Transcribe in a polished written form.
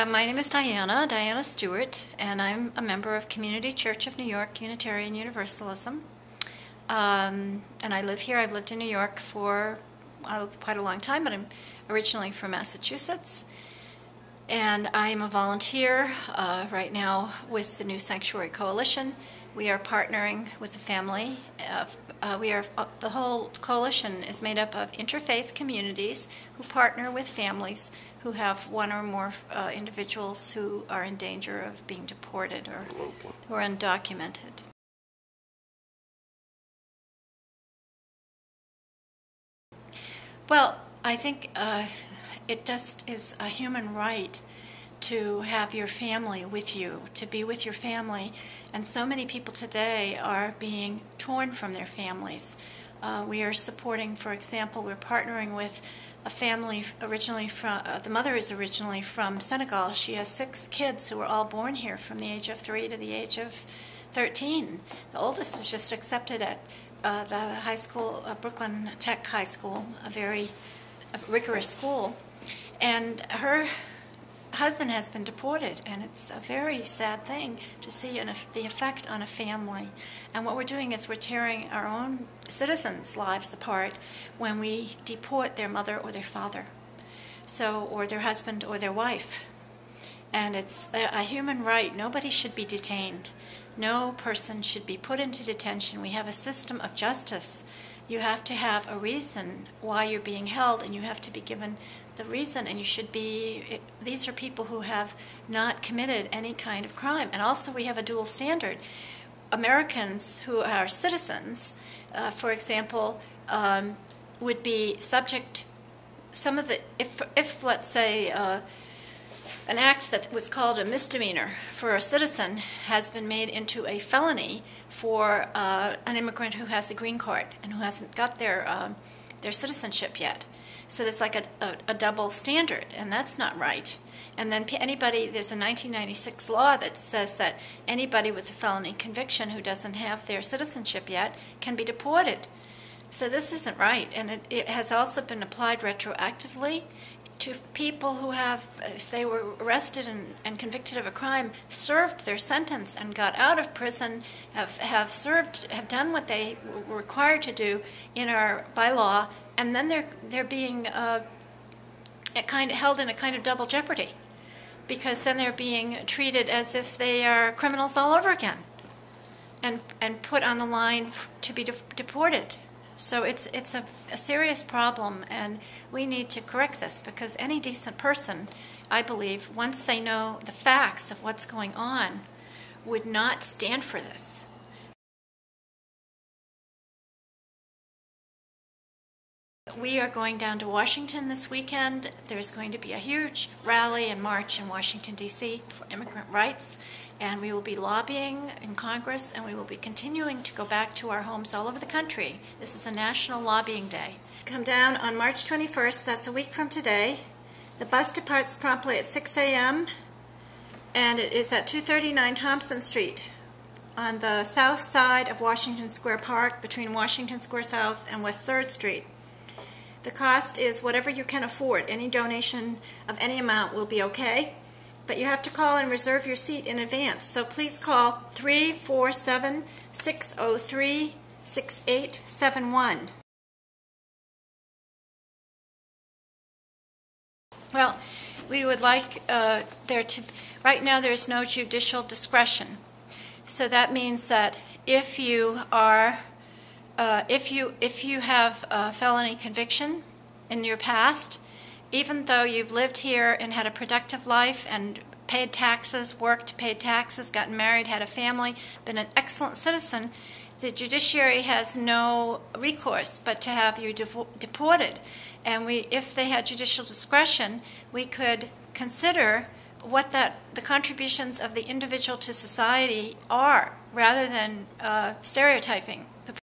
My name is Diana Stewart, and I'm a member of Community Church of New York Unitarian Universalism. And I live here. I've lived in New York for quite a long time, but I'm originally from Massachusetts. And I am a volunteer right now with the New Sanctuary Coalition. We are partnering with the family. The whole coalition is made up of interfaith communities who partner with families who have one or more individuals who are in danger of being deported or who are undocumented. Well, I think it just is a human right to have your family with you, to be with your family. And so many people today are being torn from their families. We are supporting, for example, we're partnering with a family originally from, the mother is originally from Senegal. She has 6 kids who were all born here from the age of 3 to the age of 13. The oldest was just accepted at the high school, Brooklyn Tech High School, a very rigorous school. And her husband has been deported, and it's a very sad thing to see the effect on a family. And what we're doing is we're tearing our own citizens' lives apart when we deport their mother or their father, or their husband or their wife. And it's a human right. Nobody should be detained. No person should be put into detention. We have a system of justice. You have to have a reason why you're being held, and you have to be given the reason, and you should be, these are people who have not committed any kind of crime. And also we have a dual standard. Americans who are citizens, for example, would be subject, some of the, if let's say, an act that was called a misdemeanor for a citizen has been made into a felony for an immigrant who has a green card and who hasn't got their citizenship yet. So there's like a double standard, and that's not right. And then there's a 1996 law that says that anybody with a felony conviction who doesn't have their citizenship yet can be deported. So this isn't right, and it has also been applied retroactively to people who have, if they were arrested and convicted of a crime, served their sentence and got out of prison, have done what they were required to do in our bylaw, and then they're being held in a kind of double jeopardy, because then they're being treated as if they are criminals all over again, and put on the line to be deported. So it's a serious problem, and we need to correct this, because any decent person, I believe, once they know the facts of what's going on, would not stand for this. We are going down to Washington this weekend. There's going to be a huge rally and march in Washington, D.C. for immigrant rights, and we will be lobbying in Congress, and we will be continuing to go back to our homes all over the country. This is a national lobbying day. Come down on March 21st, that's a week from today. The bus departs promptly at 6 a.m., and it is at 239 Thompson Street on the south side of Washington Square Park, between Washington Square South and West 3rd Street. The cost is whatever you can afford. Any donation of any amount will be okay, but you have to call and reserve your seat in advance. So please call 347-603-6871. Well, we would like right now there's no judicial discretion. So that means that if you are if you have a felony conviction in your past, even though you've lived here and had a productive life and paid taxes, worked, paid taxes, gotten married, had a family, been an excellent citizen, the judiciary has no recourse but to have you deported. And if they had judicial discretion, we could consider what the contributions of the individual to society are, rather than stereotyping.